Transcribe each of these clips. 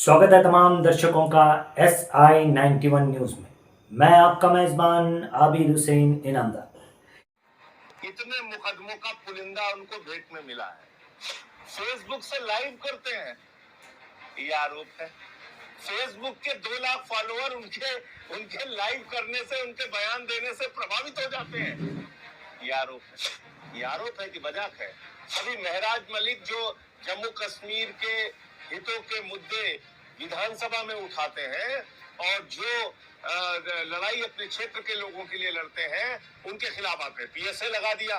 स्वागत है तमाम दर्शकों का SI91 न्यूज में। मैं आपका मेजबान आबिद हुसैन इनामदार। इतने मुकदमों का पुलिंदा उनको भेंट में मिला है। फेसबुक से लाइव करते हैं, ये आरोप है। फेसबुक के 2 लाख फॉलोअर उनके लाइव करने से, उनके बयान देने से प्रभावित हो जाते हैं, ये आरोप है। ये आरोप है कि मजाक है। अभी महराज मलिक जो जम्मू कश्मीर के हितों के मुद्दे विधानसभा में उठाते हैं और जो लड़ाई अपने क्षेत्र के लोगों के लिए लड़ते हैं, उनके खिलाफ आपने PSA लगा दिया,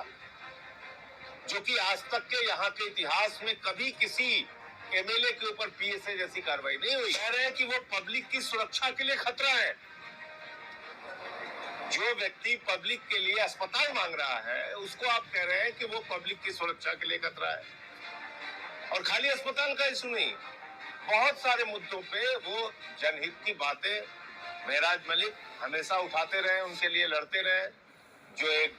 जो कि आज तक के यहाँ के इतिहास में कभी किसी MLA के ऊपर PSA जैसी कार्रवाई नहीं हुई। कह रहे हैं कि वो पब्लिक की सुरक्षा के लिए खतरा है। जो व्यक्ति पब्लिक के लिए अस्पताल मांग रहा है, उसको आप कह रहे हैं कि वो पब्लिक की सुरक्षा के लिए खतरा है। और खाली अस्पताल का इशू नहीं, बहुत सारे मुद्दों पे वो जनहित की बातें महराज मलिक हमेशा उठाते रहे, उनके लिए लड़ते रहे। जो एक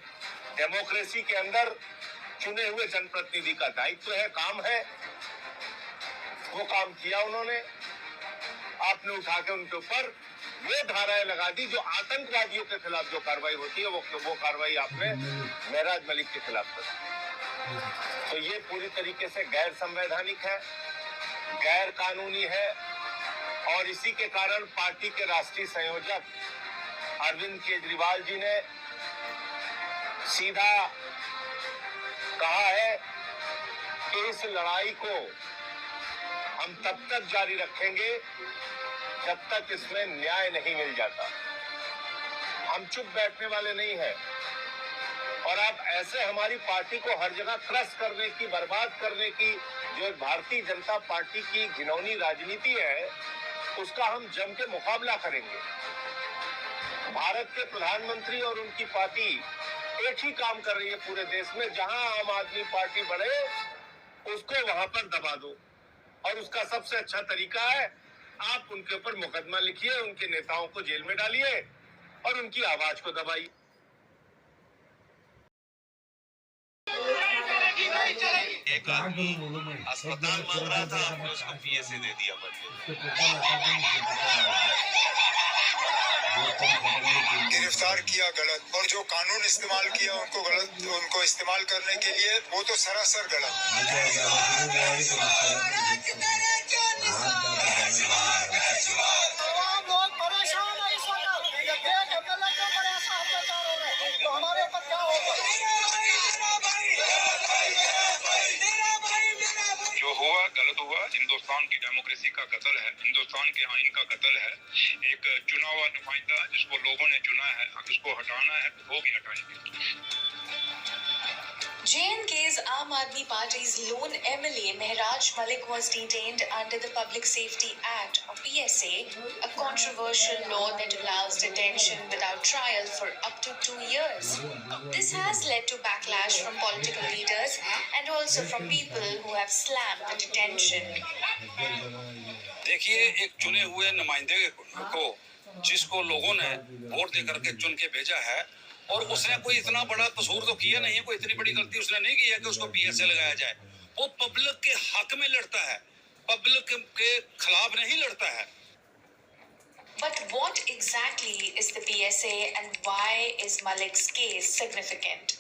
डेमोक्रेसी के अंदर चुने हुए जनप्रतिनिधि का दायित्व है, काम है, वो काम किया उन्होंने। आपने उठा के उनके ऊपर वो धाराएं लगा दी जो आतंकवादियों के खिलाफ जो कार्रवाई होती है, वो कार्रवाई आपने महराज मलिक के खिलाफ कर। तो ये पूरी तरीके से गैर संवैधानिक है, गैर कानूनी है। और इसी के कारण पार्टी के राष्ट्रीय संयोजक अरविंद केजरीवाल जी ने सीधा कहा है कि इस लड़ाई को हम तब तक जारी रखेंगे जब तक इसमें न्याय नहीं मिल जाता। हम चुप बैठने वाले नहीं हैं। और आप ऐसे हमारी पार्टी को हर जगह क्रश करने की, बर्बाद करने की जो भारतीय जनता पार्टी की घिनौनी राजनीति है, उसका हम जम के मुकाबला करेंगे। भारत के प्रधानमंत्री और उनकी पार्टी एक ही काम कर रही है पूरे देश में, जहां आम आदमी पार्टी बढ़े उसको वहां पर दबा दो। और उसका सबसे अच्छा तरीका है, आप उनके ऊपर मुकदमा लिखिए, उनके नेताओं को जेल में डालिए और उनकी आवाज को दबाइए। एक आदमी अस्पताल मांग रहा था, आपने उसको PSA दे दिया। गिरफ्तार किया गलत, और जो कानून इस्तेमाल किया उनको गलत, उनको इस्तेमाल करने के लिए वो तो सरासर गलत। लोग परेशान है इस वक्त, तो हमारे ऊपर क्या होगा? जो हुआ गलत हुआ। हिंदुस्तान की डेमोक्रेसी का कत्ल है, हिंदुस्तान के आइन का कत्ल है। एक चुना हुआ नुमाइंदा जिसको लोगों ने चुना है, उसको हटाना है तो वो भी हटाएंगे। J&K's Aam Aadmi Party's lone MLA Mehraj Malik was detained under the Public Safety Act or PSA, a controversial law that allows detention without trial for up to 2 years. This has led to backlash from political leaders and also from people who have slammed the detention. देखिए, एक चुने हुए नुमाइंदे को जिसको लोगों ने vote दे करके चुन के भेजा है, और उसने कोई इतना बड़ा कसूर तो किया नहीं है, कोई इतनी बड़ी गलती उसने नहीं की है कि उसको PSA लगाया जाए। वो पब्लिक के हक में लड़ता है, पब्लिक के खिलाफ नहीं लड़ता है। But what exactly is the PSA and why is Malik's case significant?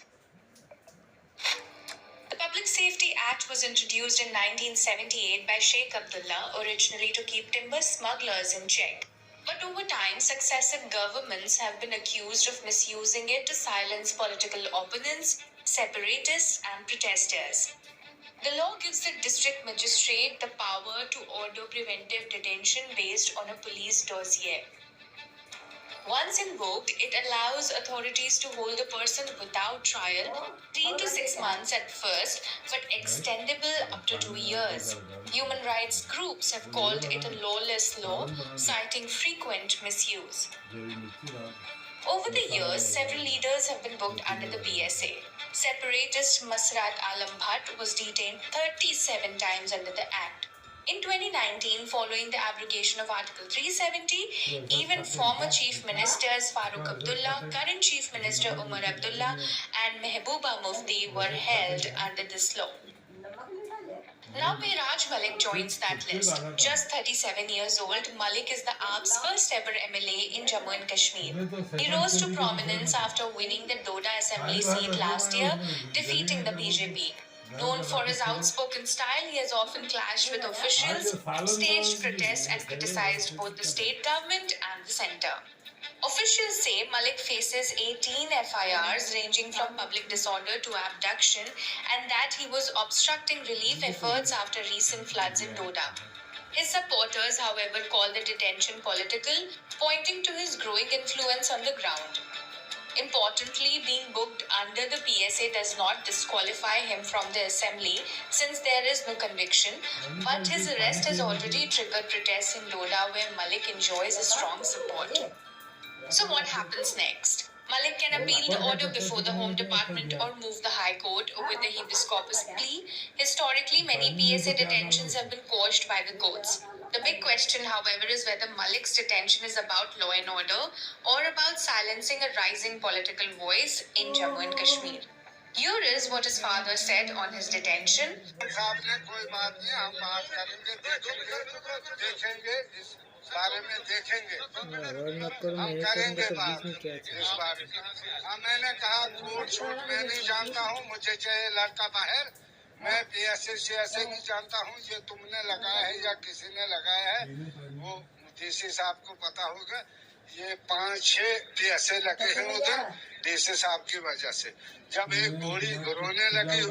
The Public Safety Act was introduced in 1978 by Sheikh Abdullah, originally to keep timber smugglers in check. But over time, successive governments have been accused of misusing it to silence political opponents, separatists, and protesters. The law gives the district magistrate the power to order preventive detention based on a police dossier. Once invoked, it allows authorities to hold a person without trial 3 to 6 months at first, but extendable up to 2 years. Human rights groups have called it a lawless law, citing frequent misuse. Over the years, several leaders have been booked under the PSA. Separatist Masrat Alam Bhatt was detained 37 times under the Act. In 2019, following the abrogation of Article 370, even former Chief Ministers Farooq Abdullah, current Chief Minister Umar Abdullah, and Mehbooba Mufti were held under this law. Now Biraj Malik joins that list. Just 37 years old, Malik is the AAP's first ever MLA in Jammu and Kashmir. He rose to prominence after winning the Doda Assembly seat last year, defeating the BJP. Known for his outspoken style, he has often clashed with officials, staged protests, and criticized both the state government and the centre. Officials say Malik faces 18 FIRs ranging from public disorder to abduction, and that he was obstructing relief efforts after recent floods in Doda. His supporters, however, call the detention political, pointing to his growing influence on the ground. Importantly, being booked under the PSA does not disqualify him from the assembly since there is no conviction, but his arrest has already triggered protests in Doda where Malik enjoys a strong support. So what happens next? Malik can appeal the order before the Home Department or move the High Court with the habeas corpus plea. Historically, many PSA detentions have been quashed by the courts. The big question, however, is whether Malik's detention is about law and order or about silencing a rising political voice in Jammu and Kashmir. Here is what his father said on his detention. बारे में देखेंगे हम करेंगे बात इस बारे में। मैंने कहा कोर्ट छूट मैं नहीं जानता हूँ, मुझे चाहिए लड़का बाहर। मैं PSA CSA नहीं जानता हूँ, ये तुमने लगाया है या किसी ने लगाया है, वो DC साहब को पता होगा। ये 5-6 PSA लगे हैं उधर DC साहब की वजह से। जब एक बूढ़ी रोने लगी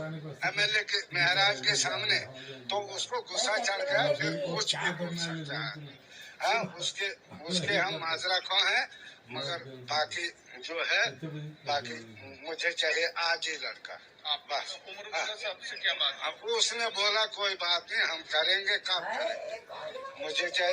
MLA के महाराज के सामने, तो उसको गुस्सा चढ़ गया, फिर कुछ भी बोल सकता है। हाँ, उसके हम माजरा खो हैं, मगर बाकी जो है, बाकी मुझे चाहिए आज ही लड़का। बस क्या बात? अब उसने बोला कोई बात नहीं, हम करेंगे, कब करेंगे, मुझे चाहिए।